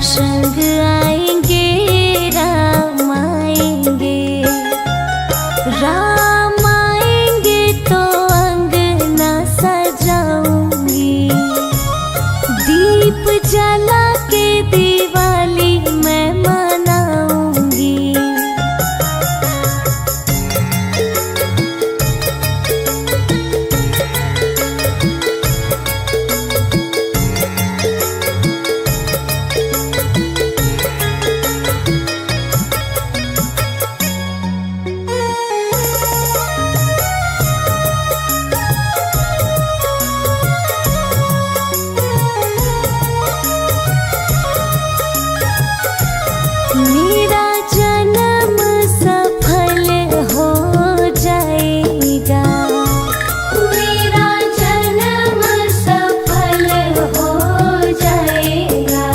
संग आएंगे राम आएंगे। राम आएंगे तो अंगना सजाऊंगी, दीप जला के दिवाली मैं मनाऊंगी। मेरा जन्म सफल हो जाएगा, मेरा जन्म सफल हो जाएगा।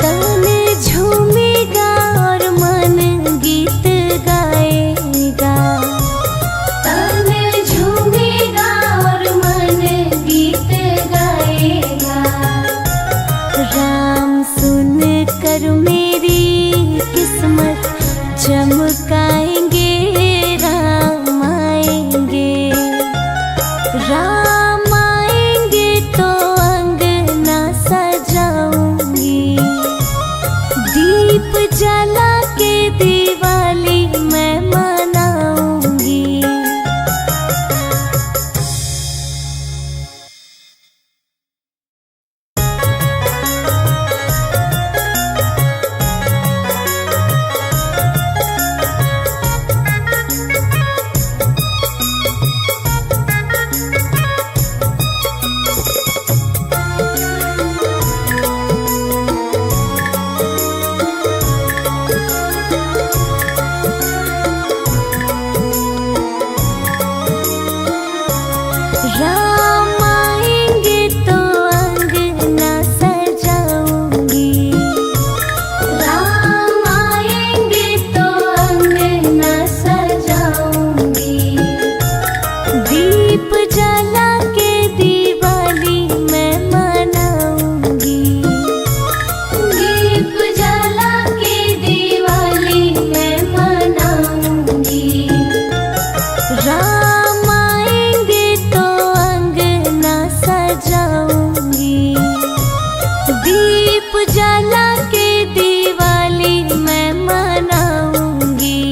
तन झूमेगा और मन गीत गाएगा, तन झूमेगा और मन गीत गाएगा। राम सुन कर मेरी किस्मत चमकाएंगे, राम आएंगे। राम आएंगे तो अंगना सजाऊंगी, दीप जला के दिवाली मैं मनाऊंगी। राम आएंगे तो अंगना सजाऊंगी, राम आएंगे तो अंगना सजाऊंगी, दीप जला के दिवाली मैं मनाऊंगी, दीप जला के दिवाली मैं मनाऊंगी। राम आएंगे तो अंगना सजाऊंगी, दीप जला के दिवाली मैं मनाऊंगी।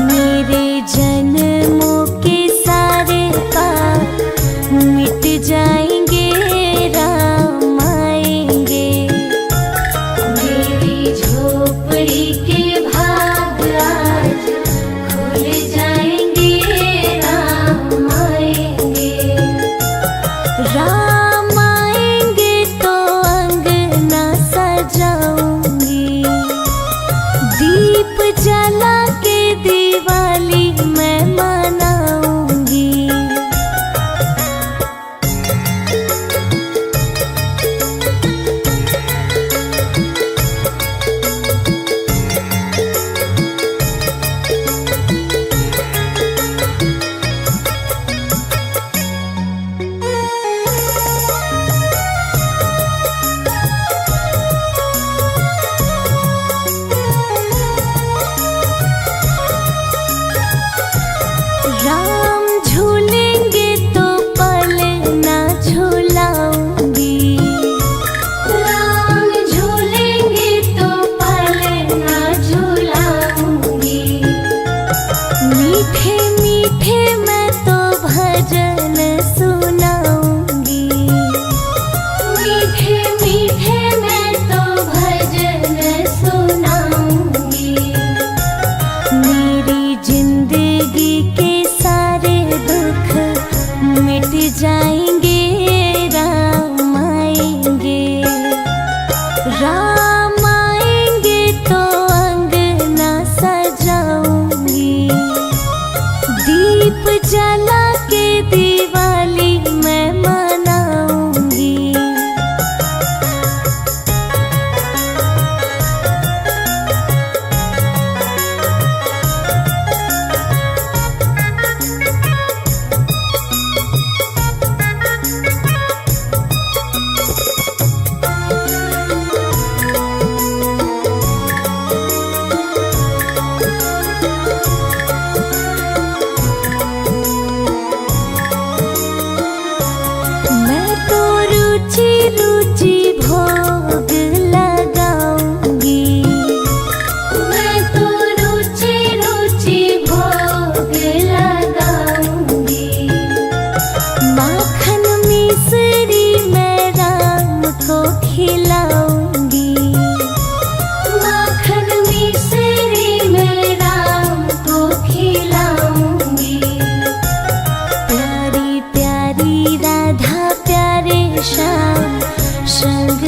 मेरे जन्मों के सारे पाप मिट जाएंगे, राम आएंगे। मेरी झोपड़ी के भाग आज खुल जाएंगे, राम आएंगे। राम आएंगे तो अंगना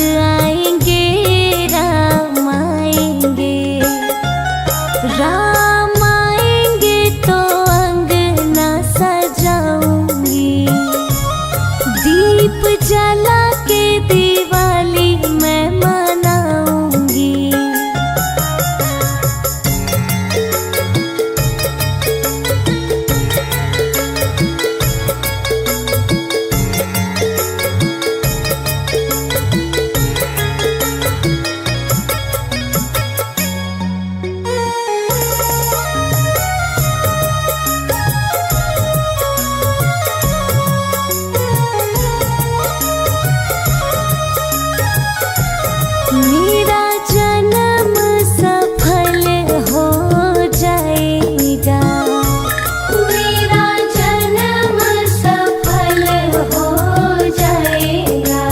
आएंगे, राम आएंगे। राम आएंगे तो अंगना सजाऊंगी, दीप जला के दिवाली मैं मनाऊंगी। मेरा जन्म सफल हो जाएगा, मेरा जन्म सफल हो जाएगा।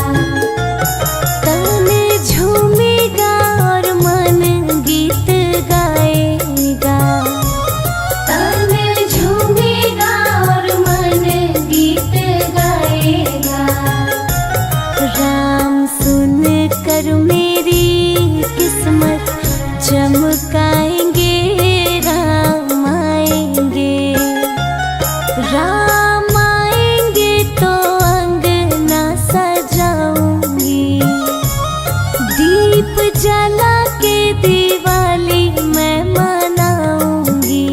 तन झूमेगा और मन गीत गाएगा, तन झूमेगा और मन गीत गाएगा। राम सुन कर मेरी किस्मत चमकाएंगे, राम आएंगे। राम आएंगे तो अंगना सजाऊंगी, दीप जला के दिवाली मैं मनाऊंगी।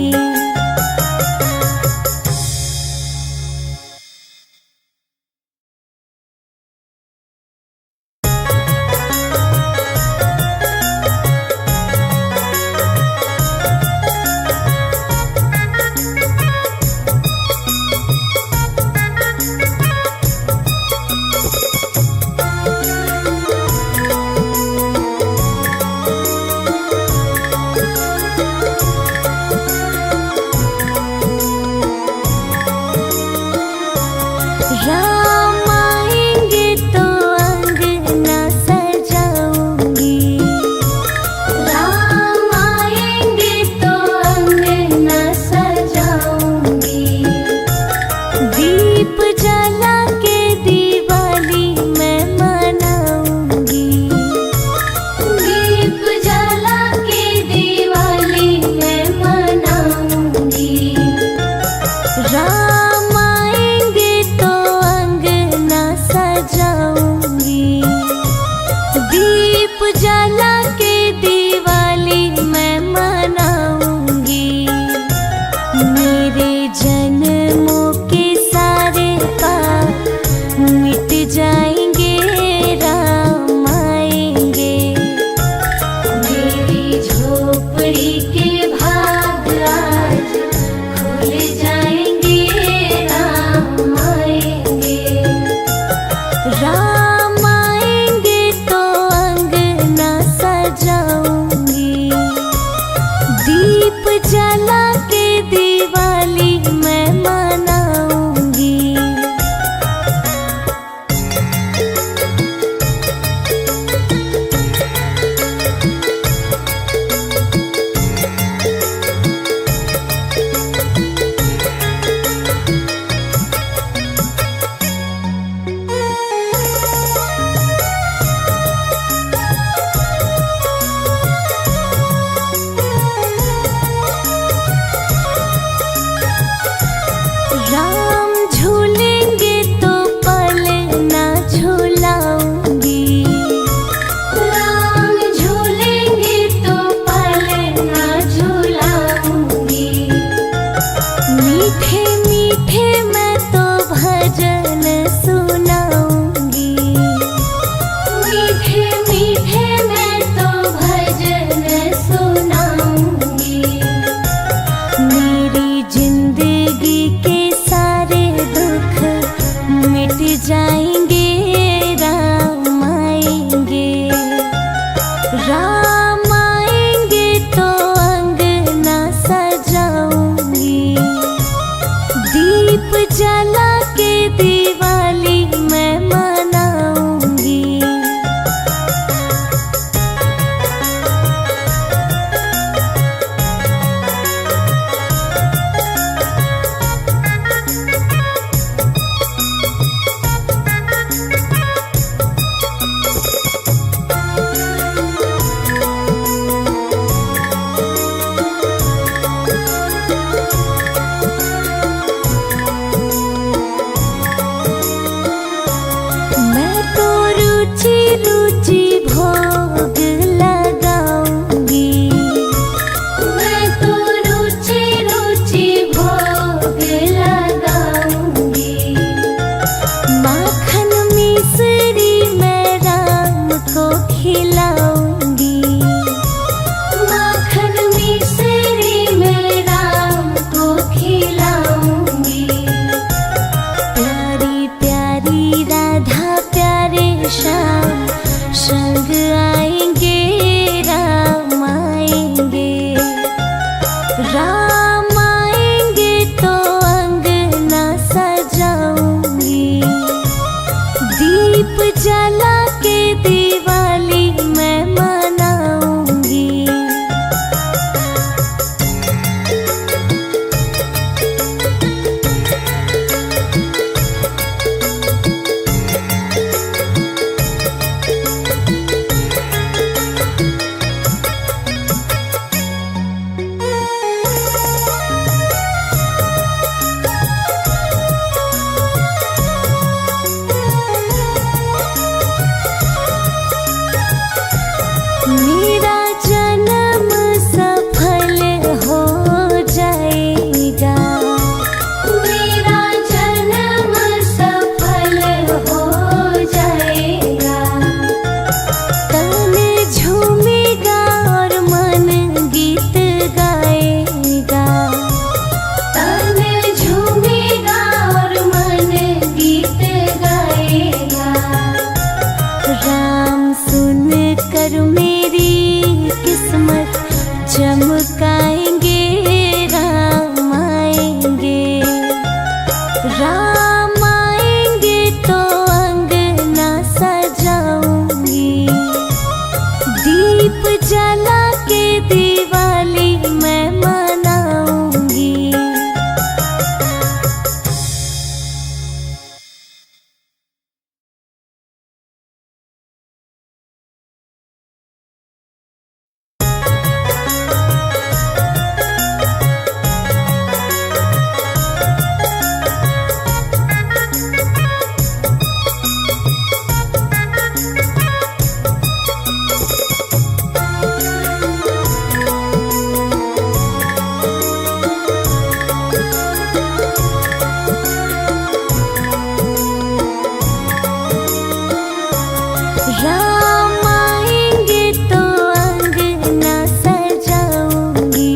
संग आएंगे राम आएंगे। राम आएंगे तो अंगना सजाऊंगी, दीप जला के दिवाली मैं मनाऊंगी। मेरा जन्म सफल हो जाएगा, मेरा जन्म सफल हो जाएगा। तन झूमेगा और मन गीत गाएगा, तन झूमेगा और मन गीत गाएगा। राम सुन कर मेरी किस्मत चमकाएंगे, राम आएंगे। राम आएंगे तो अंगना सजाऊंगी, दीप जला के दिवाली मैं मनाऊंगी। राम आएंगे तो अंगना सजाऊंगी,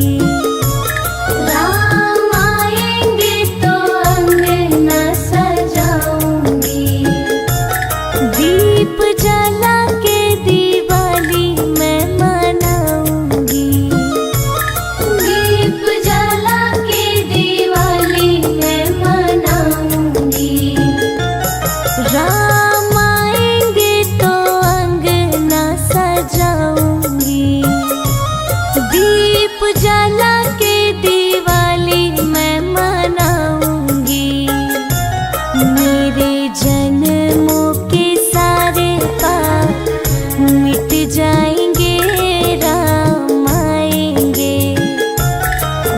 राम आएंगे तो अंगना सजाऊंगी, दीप जला के दिवाली मैं मनाऊंगी, दीप जला के दिवाली मैं मनाऊंगी। राम आएंगे तो अंगना सजाऊंगी, दीप जला के दिवाली मैं मनाऊंगी। मेरे जन्मों के सारे पाप मिट जाएंगे, राम आएंगे।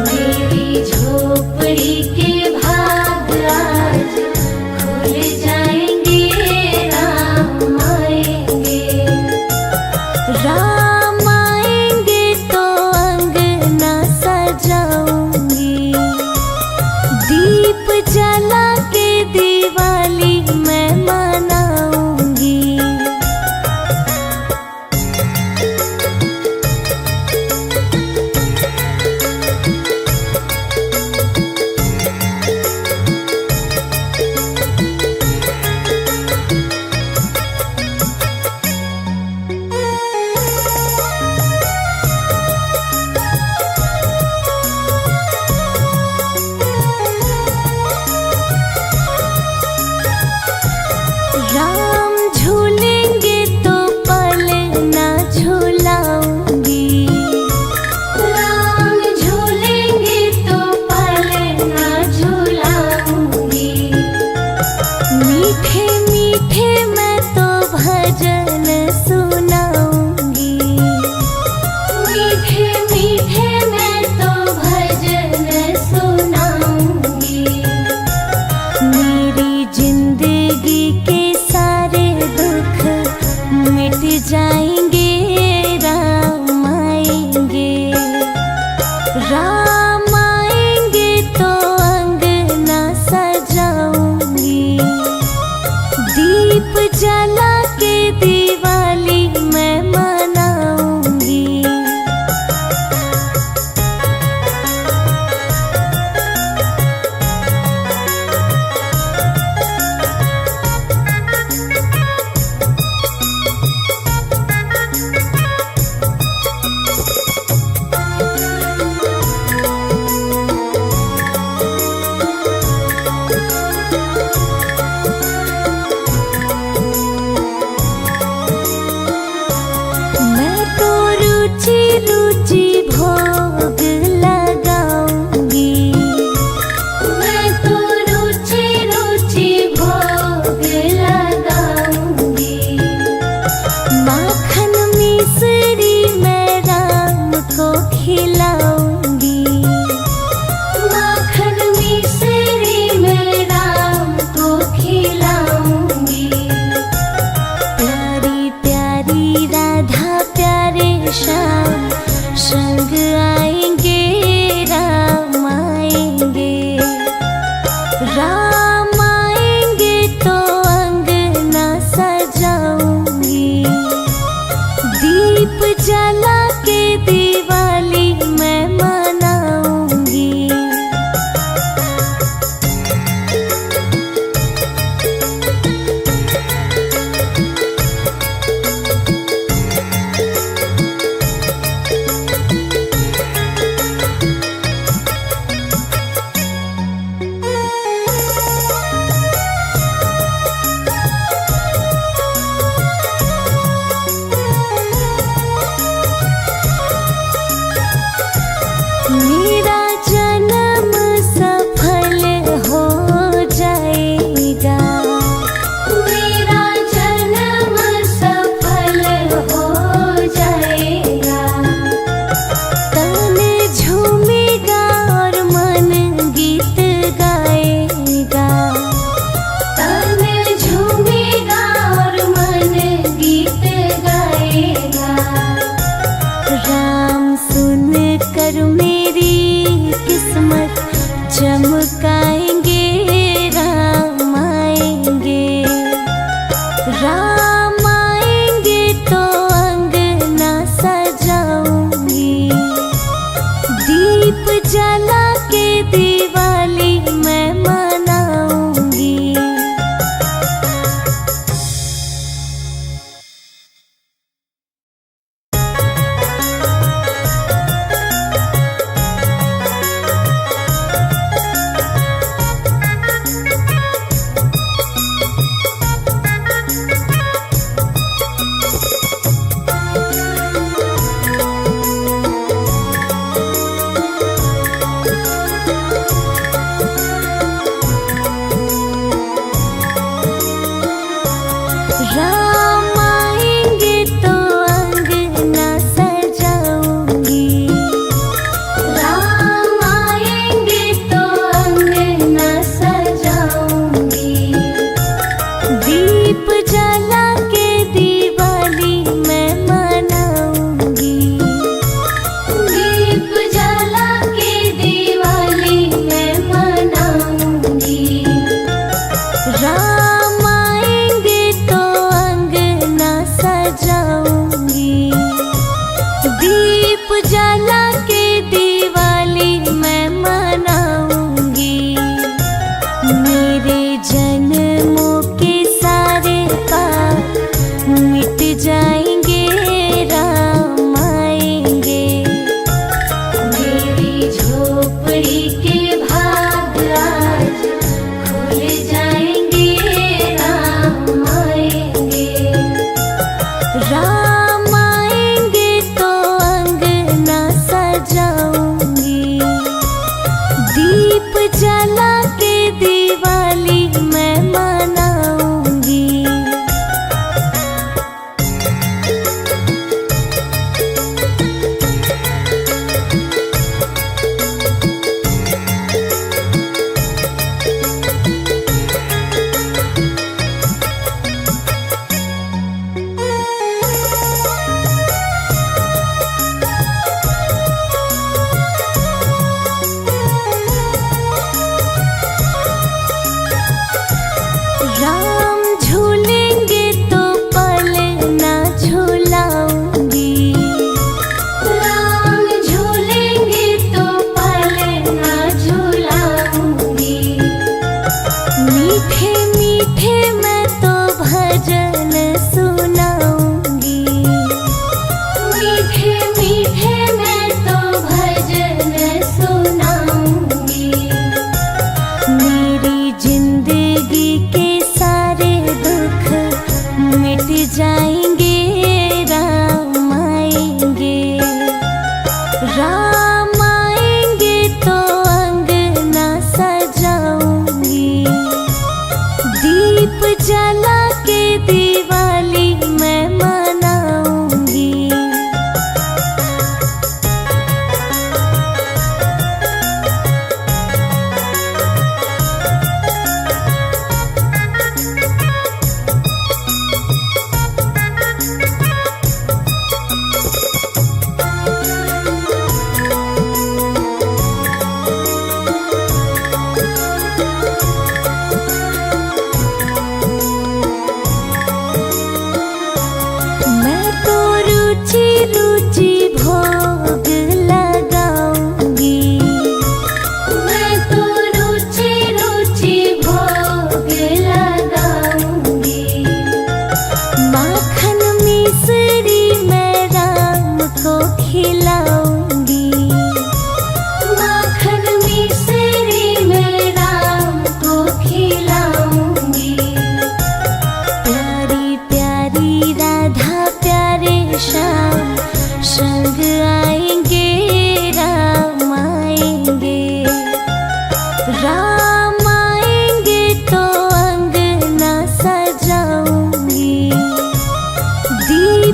मेरी झोपड़ी के भाग आज खुल जाएंगे, राम आएंगे। राम आएंगे तो अंगना सजाऊंगी, दीप जला के दिवाली मैं मनाऊंगी। रुचि रुचि भोग लगाऊंगी। मैं तो रुचि रुचि भोग लगाऊंगी। माखन मिश्री मैं राम को खिलाऊंगी। माखन मिश्री मैं राम को खिलाऊंगी। प्यारी प्यारी राधा प्यारे श्याम संग आएंगे, राम आएंगे। राम आएंगे तो अंगना सजाऊंगी। दीप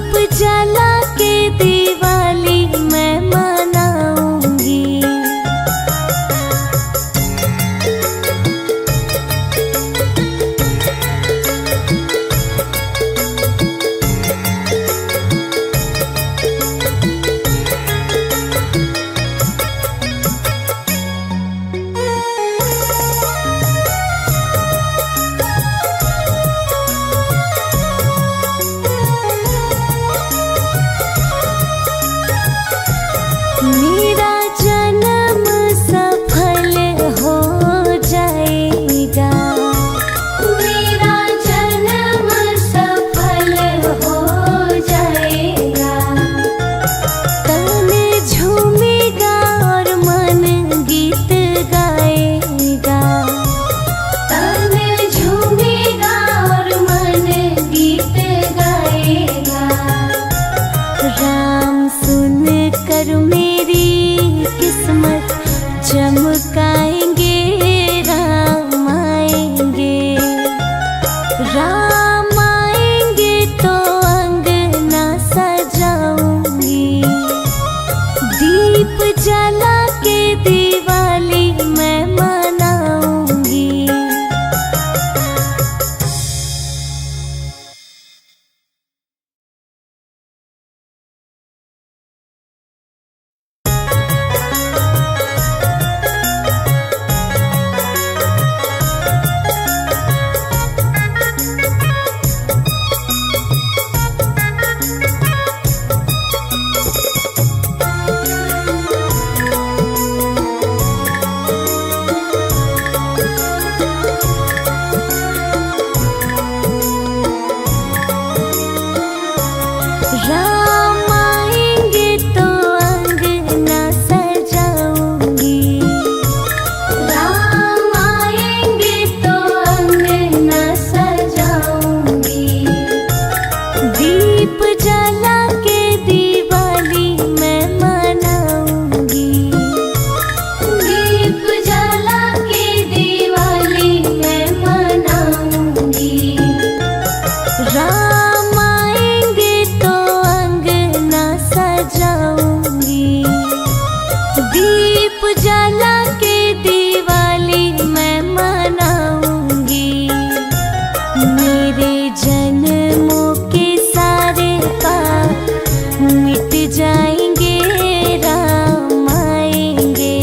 दीप जला के दिवाली मैं मनाऊंगी। मेरा जन्म सफल हो जाएगा, मेरा जन्म सफल हो जाएगा। तन झूमेगा और मन गीत गाएगा, तन झूमेगा और मन गीत गाएगा। राम सुन कर मेरी किस्मत चमकाएंगे, राम आएंगे। राम आएंगे तो अंगना सजाऊंगी। दीप जला के दिवाली मैं मनाऊंगी। राम आएंगे तो अंगना सजाऊंगी। राम आएंगे तो अंगना सजाऊंगी। दीप जला के दिवाली मैं मनाऊंगी। दीप जला के दिवाली मैं मनाऊंगी। राम आएंगे तो अंगना सजाऊंगी। दीप जला के दिवाली मैं मनाऊंगी। मेरे जन्मों के सारे पाप मिट जाएंगे, राम आएंगे।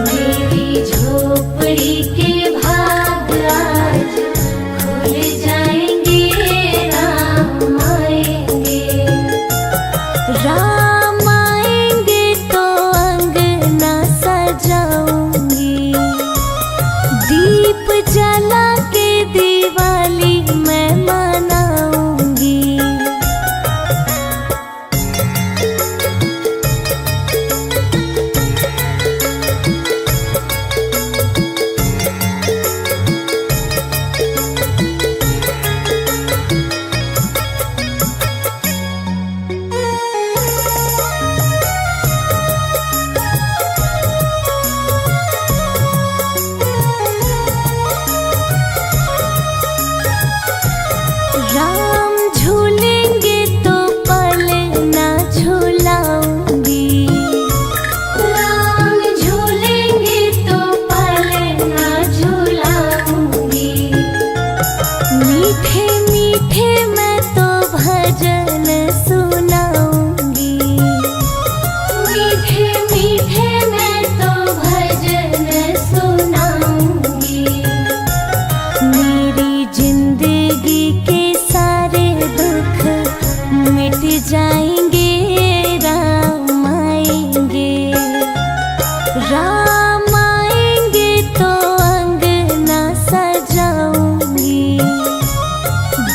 मेरी झोपड़ी के भाग आज खुल जाएंगे, राम आएंगे। राम आएंगे तो अंगना सजाऊंगी। दीप जला के दिवाली मैं मनाऊंगी। राम झूलेंगे तो पलना झूलाऊंगी। राम झूलेंगे तो पलना झूलाऊंगी। मीठे मीठे मैं तो भजन सुनाऊंगी। मीठे मीठे मैं तो भजन सुनाऊंगी। मेरी जिंदगी के सारे दुख मिट जाएंगे, राम आएंगे। राम आएंगे तो अंगना सजाऊंगी।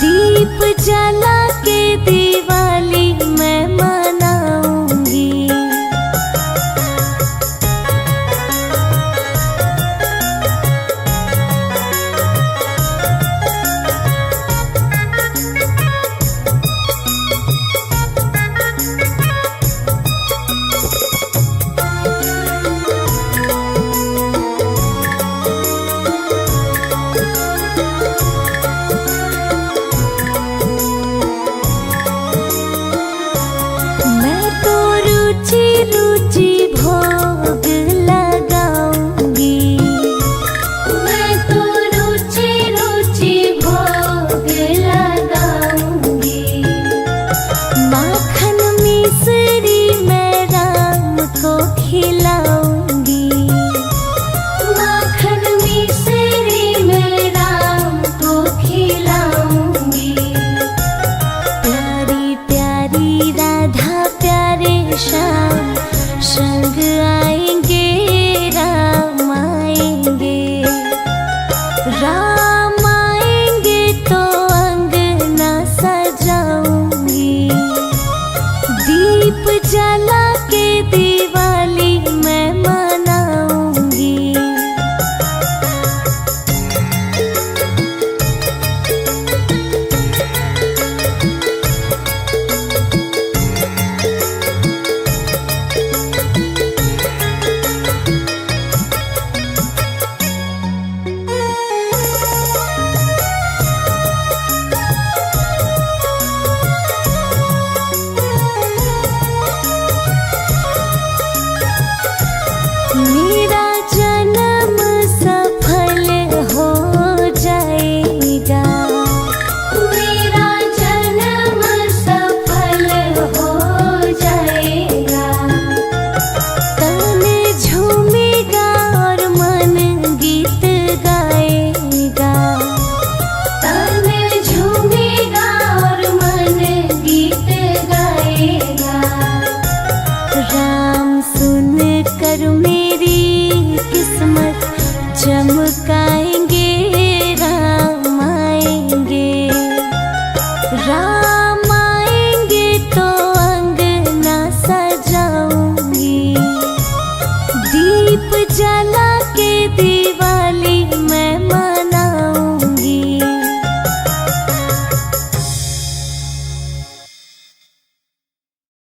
दीप जला के दिवाली मैं मनाऊंगी। माखन मिश्री मैं राम को खिलाऊंगी, माखन मिश्री मैं राम को खिलाऊंगी। प्यारी प्यारी राधा प्यारे श्याम संग आएंगे, राम आएंगे। राम आएंगे तो अंगना सजाऊंगी, दीप जला के दिवाली मैं मनाऊंगी। मेरा जन्म सफल हो जाएगा, मेरा जन्म सफल हो जाएगा। तन झूमेगा और मन गीत गाएगा, तन झूमेगा और मन गीत गाएगा। राम सुन कर